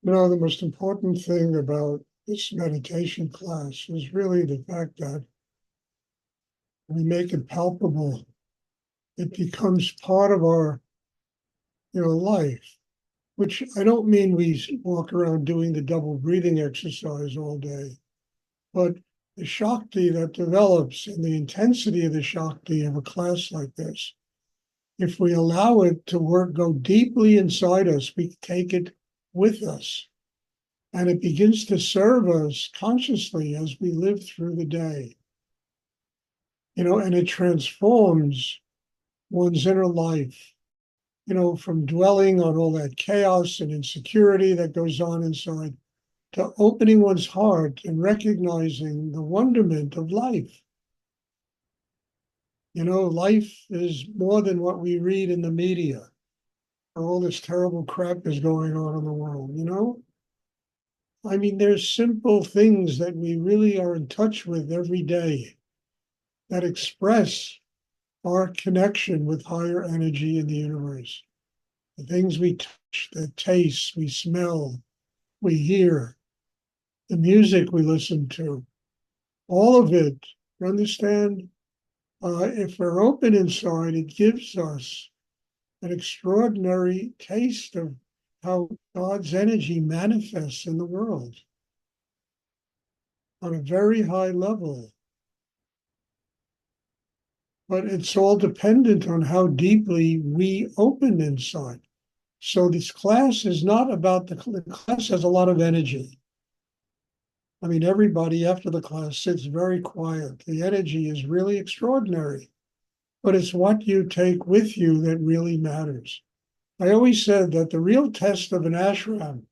The most important thing about this meditation class is really the fact that we make it palpable. It becomes part of our, life, which I don't mean we walk around doing the double breathing exercise all day, but the shakti that develops and the intensity of the shakti of a class like this, if we allow it to go deeply inside us, we take it with us. And it begins to serve us consciously as we live through the day. And it transforms one's inner life, from dwelling on all that chaos and insecurity that goes on inside to opening one's heart and recognizing the wonderment of life. Life is more than what we read in the media. All this terrible crap is going on in the world. I mean, there's simple things that we really are in touch with every day that express our connection with higher energy in the universe. The things we touch, the taste, we smell, we hear, the music we listen to, all of it, you understand? If we're open inside, it gives us an extraordinary taste of how God's energy manifests in the world on a very high level. But it's all dependent on how deeply we open inside. So this class is not about the class has a lot of energy. I mean, everybody after the class sits very quiet. The energy is really extraordinary, but it's what you take with you that really matters. I always said that the real test of an ashram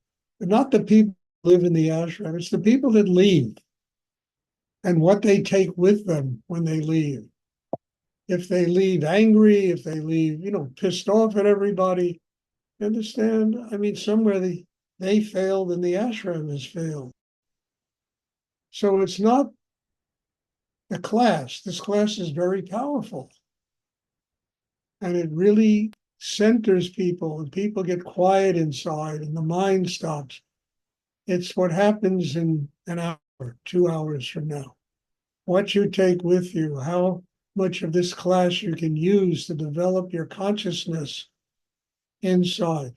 are not the people who live in the ashram, it's the people that leave and what they take with them when they leave. If they leave angry, if they leave, pissed off at everybody, understand? I mean, somewhere they failed and the ashram has failed. So it's not a class. This class is very powerful. And it really centers people, and people get quiet inside, and the mind stops. It's what happens in an hour, 2 hours from now. What you take with you, how much of this class you can use to develop your consciousness inside.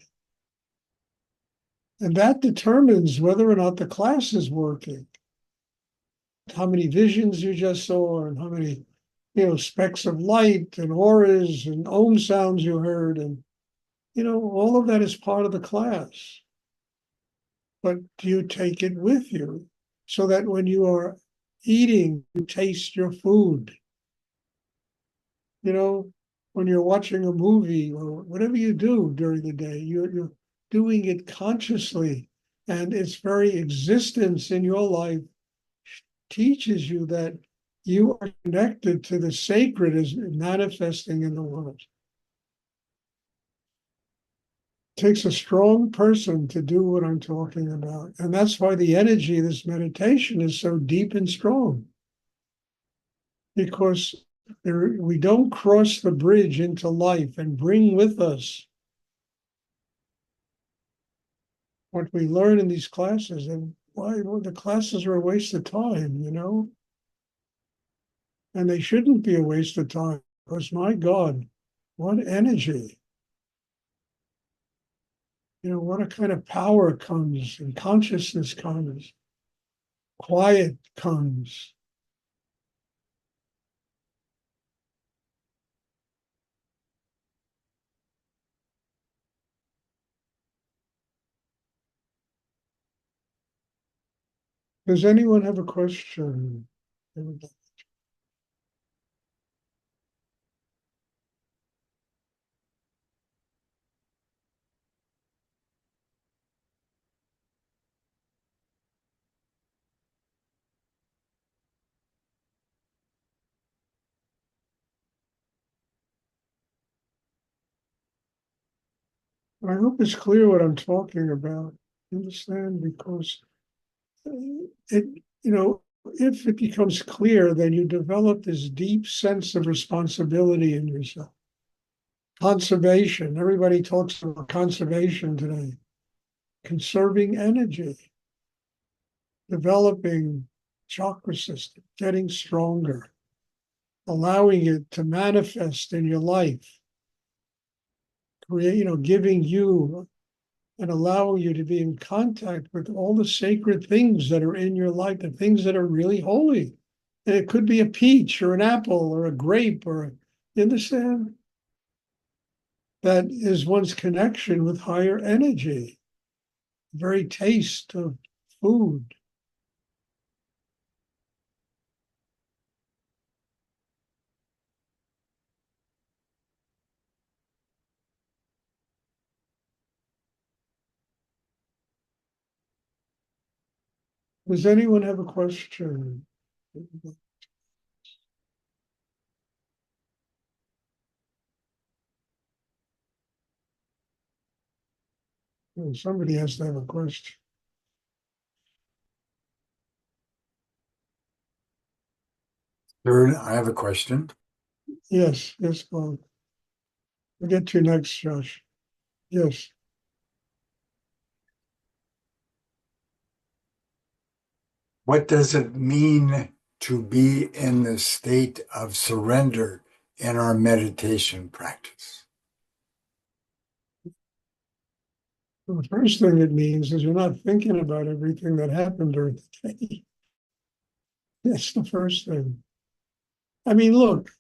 And that determines whether or not the class is working. How many visions you just saw, and how many, specks of light and auras and om sounds you heard. And, all of that is part of the class. But do you take it with you so that when you are eating, you taste your food? When you're watching a movie or whatever you do during the day, you're doing it consciously. And its very existence in your life teaches you that you are connected to the sacred as manifesting in the world. It takes a strong person to do what I'm talking about. And that's why the energy of this meditation is so deep and strong. Because we don't cross the bridge into life and bring with us what we learn in these classes. And why the classes are a waste of time, And they shouldn't be a waste of time, because my God, what energy. What a kind of power comes, and consciousness comes, quiet comes. Does anyone have a question? I hope it's clear what I'm talking about. Understand? Because it, if it becomes clear, then you develop this deep sense of responsibility in yourself. Conservation. Everybody talks about conservation today. conserving energy, developing chakra system, getting stronger, allowing it to manifest in your life, giving you and allowing you to be in contact with all the sacred things that are in your life, the things that are really holy. And it could be a peach or an apple or a grape you understand? That is one's connection with higher energy, the very taste of food. Does anyone have a question? Somebody has to have a question. Stuart, I have a question. Yes, Bob. We'll get to you next, Josh. Yes. What does it mean to be in the state of surrender in our meditation practice? The first thing it means is you're not thinking about everything that happened during the day. That's the first thing. I mean, look,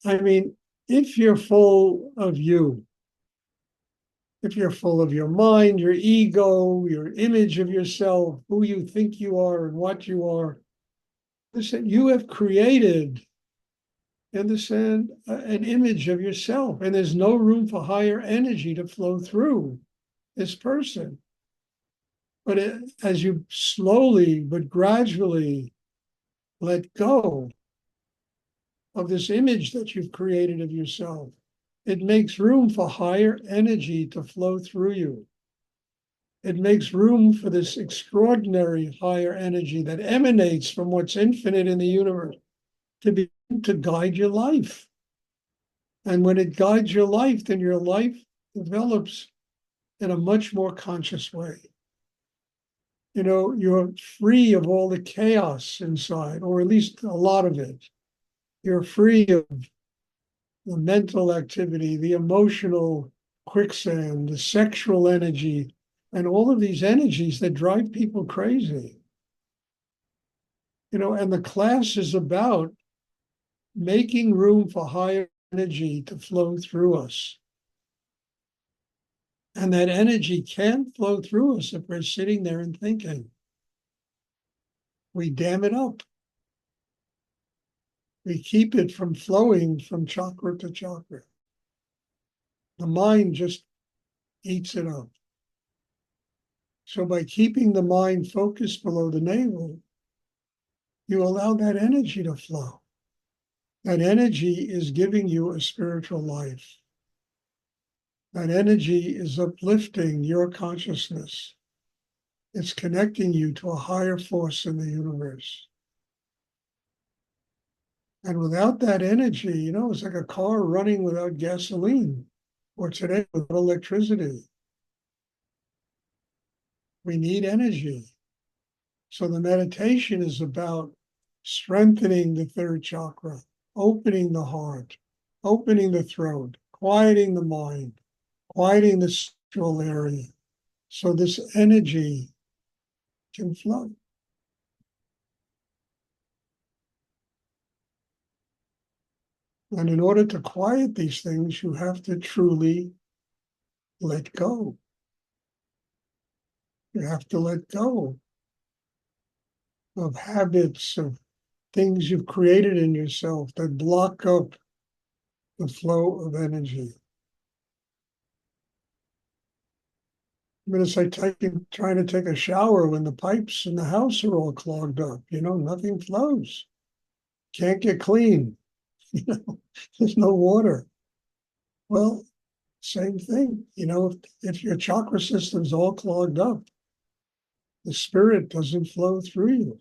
if you're full of you, if you're full of your mind, your ego, your image of yourself, who you think you are and what you are, listen, you have created, understand, an image of yourself, and there's no room for higher energy to flow through this person. But as you slowly but gradually let go of this image that you've created of yourself, it makes room for higher energy to flow through you. It makes room for this extraordinary higher energy that emanates from what's infinite in the universe to guide your life. And when it guides your life, then your life develops in a much more conscious way. You're free of all the chaos inside, or at least a lot of it. You're free of the mental activity, the emotional quicksand, the sexual energy, and all of these energies that drive people crazy. And the class is about making room for higher energy to flow through us. And that energy can't flow through us if we're sitting there and thinking. We dam it up. We keep it from flowing from chakra to chakra. The mind just eats it up. So by keeping the mind focused below the navel, you allow that energy to flow. That energy is giving you a spiritual life. That energy is uplifting your consciousness. It's connecting you to a higher force in the universe. And without that energy, it's like a car running without gasoline, or today without electricity. We need energy. So the meditation is about strengthening the third chakra, opening the heart, opening the throat, quieting the mind, quieting the sexual area, so this energy can flow. And in order to quiet these things, you have to truly let go. You have to let go of habits, of things you've created in yourself that block up the flow of energy. It's like trying to take a shower when the pipes in the house are all clogged up. Nothing flows. Can't get clean. There's no water. Well, same thing. If your chakra system's all clogged up, the spirit doesn't flow through you.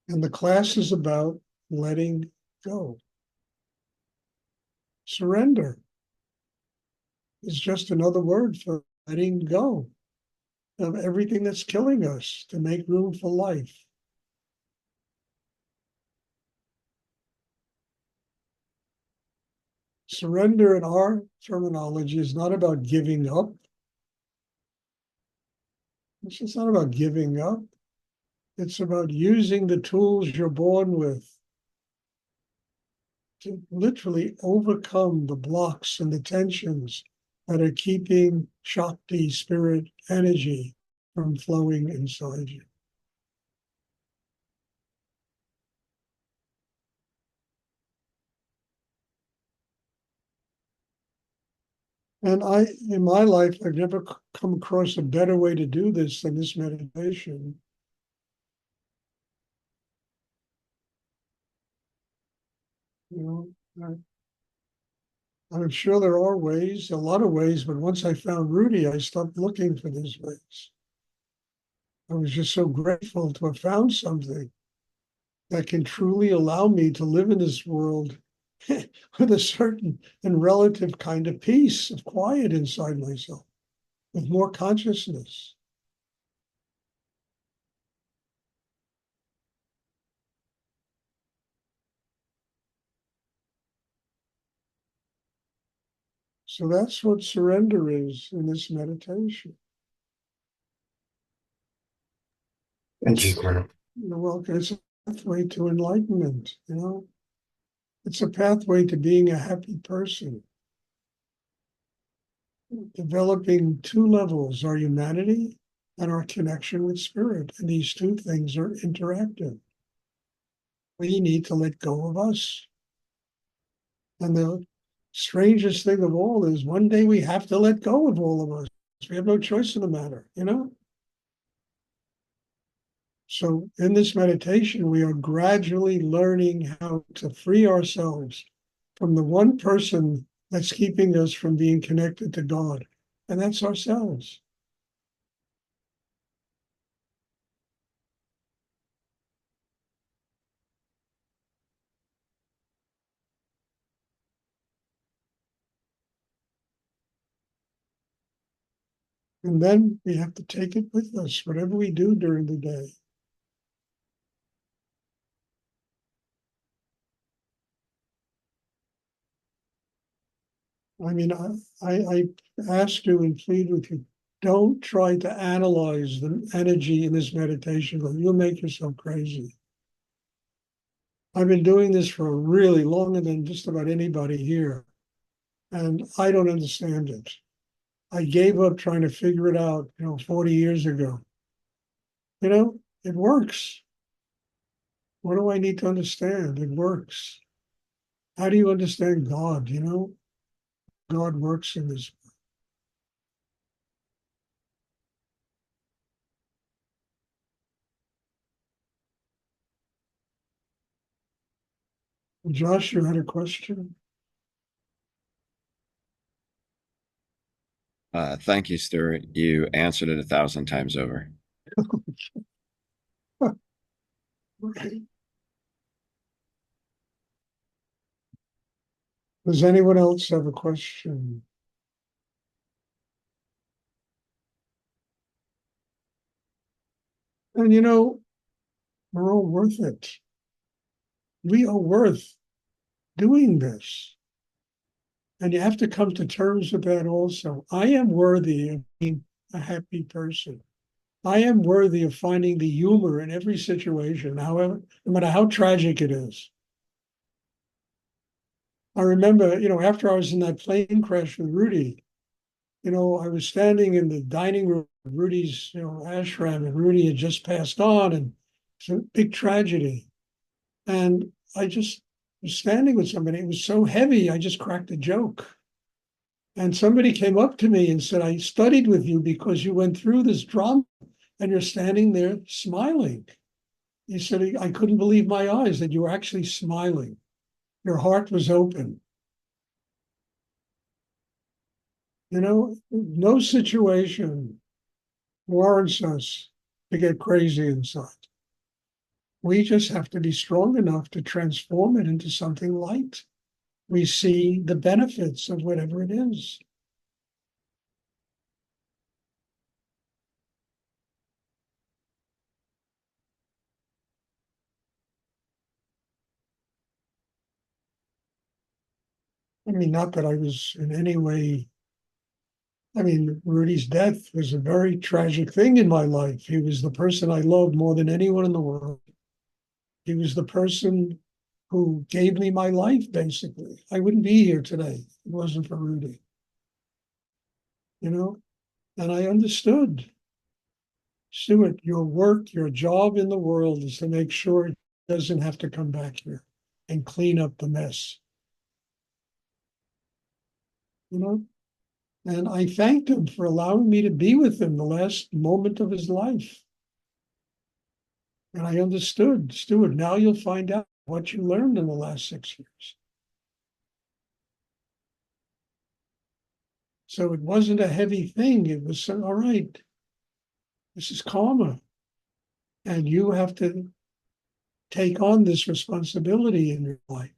And the class is about letting go. Surrender. is just another word for letting go of everything that's killing us to make room for life. Surrender in our terminology is not about giving up. It's just not about giving up. It's about using the tools you're born with to literally overcome the blocks and the tensions that are keeping shakti, spirit, energy from flowing inside you. And in my life, I've never come across a better way to do this than this meditation. You know, I'm sure there are ways, a lot of ways, but once I found Rudy, I stopped looking for these ways. I was just so grateful to have found something that can truly allow me to live in this world with a certain and relative kind of peace, of quiet inside myself, with more consciousness. So that's what surrender is in this meditation. Thank you, Stuart. You're welcome. It's a pathway to enlightenment, you know? It's a pathway to being a happy person. Developing two levels, our humanity and our connection with spirit. And these two things are interactive. We need to let go of us. And the strangest thing of all is one day we have to let go of all of us. We have no choice in the matter, you know? So in this meditation, we are gradually learning how to free ourselves from the one person that's keeping us from being connected to God, and that's ourselves. And then we have to take it with us, whatever we do during the day. I mean, I ask you and plead with you, don't try to analyze the energy in this meditation, because you'll make yourself crazy. I've been doing this for really longer than just about anybody here, and I don't understand it. I gave up trying to figure it out, 40 years ago. It works. What do I need to understand? It works. How do you understand God? God works in this. Josh, you had a question? Thank you, Stuart. You answered it 1,000 times over. Okay. Does anyone else have a question? And we're all worth it. We are worth doing this. And you have to come to terms with that also. I am worthy of being a happy person. I am worthy of finding the humor in every situation, however, no matter how tragic it is. I remember, after I was in that plane crash with Rudy, I was standing in the dining room of Rudy's, ashram, and Rudy had just passed on, and it's a big tragedy. And I just was standing with somebody. It was so heavy, I just cracked a joke. And somebody came up to me and said, I studied with you because you went through this drama and you're standing there smiling. He said, I couldn't believe my eyes that you were actually smiling. Your heart was open. No situation warrants us to get crazy inside. We just have to be strong enough to transform it into something light. We see the benefits of whatever it is. I mean, not that I was in any way, I mean, Rudy's death was a very tragic thing in my life. He was the person I loved more than anyone in the world. He was the person who gave me my life, basically. I wouldn't be here today if it wasn't for Rudy. You know, and I understood. Stuart, your work, your job in the world is to make sure it doesn't have to come back here and clean up the mess. You know, and I thanked him for allowing me to be with him the last moment of his life. And I understood, Stuart, now you'll find out what you learned in the last 6 years. So it wasn't a heavy thing. It was, all right, this is karma. And you have to take on this responsibility in your life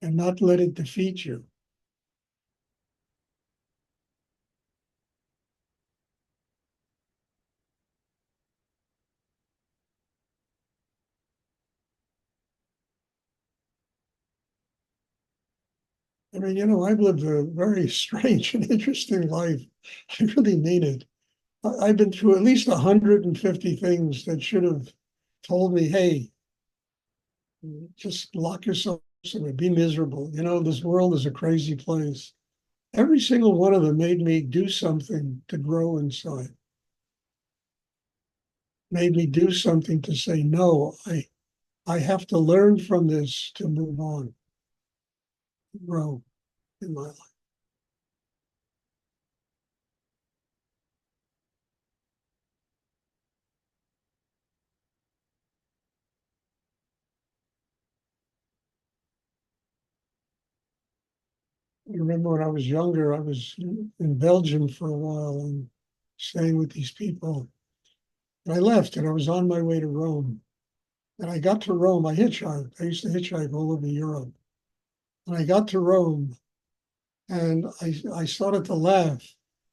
and not let it defeat you. I mean, you know, I've lived a very strange and interesting life. I really mean it. I've been through at least 150 things that should have told me, hey, just lock yourself somewhere, be miserable. You know, this world is a crazy place. Every single one of them made me do something to grow inside. Made me do something to say, no, I have to learn from this to move on, grow in my life. I remember when I was younger, I was in Belgium for a while and staying with these people. And I left and I was on my way to Rome. And I got to Rome, I hitchhiked. I used to hitchhike all over Europe. And I got to Rome and I started to laugh.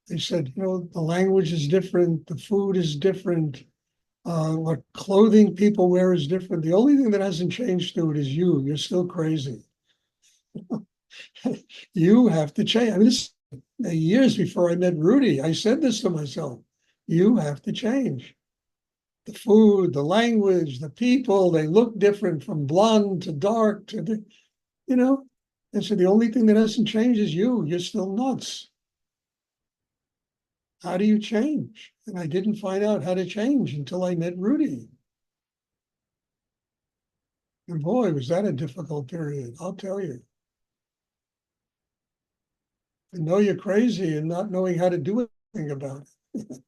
They said, you know, the language is different, the food is different, what clothing people wear is different. The only thing that hasn't changed, Stuart, is you. You're still crazy. You have to change. I mean, this years before I met Rudy, I said this to myself. You have to change. The food, the language, the people, they look different from blonde to dark to the, you know. And so the only thing that hasn't changed is you. You're still nuts. How do you change? And I didn't find out how to change until I met Rudy. And boy, was that a difficult period, I'll tell you. And know you're crazy and not knowing how to do anything about it.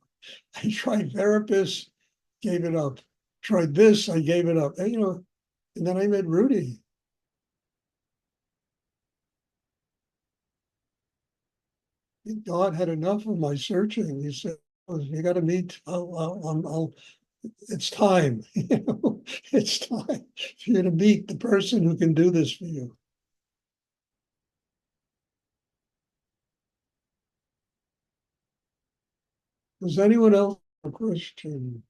I tried therapists, gave it up. Tried this, I gave it up. And, you know, and then I met Rudy. God had enough of my searching. He said, oh, "You got to meet. It's time. You know, it's time for you to meet the person who can do this for you." Does anyone else have a question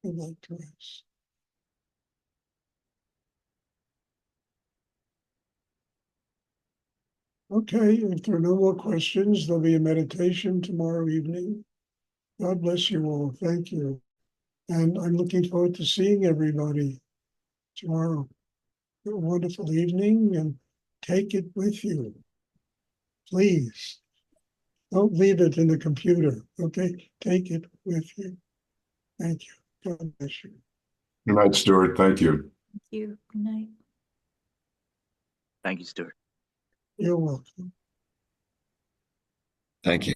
would like to ask? Okay, if there are no more questions, there'll be a meditation tomorrow evening. God bless you all. Thank you. And I'm looking forward to seeing everybody tomorrow. Have a wonderful evening and take it with you. Please don't leave it in the computer. Okay, take it with you. Thank you. God bless you. Good night, Stuart. Thank you. Thank you. Good night. Thank you, Stuart. You're welcome. Thank you.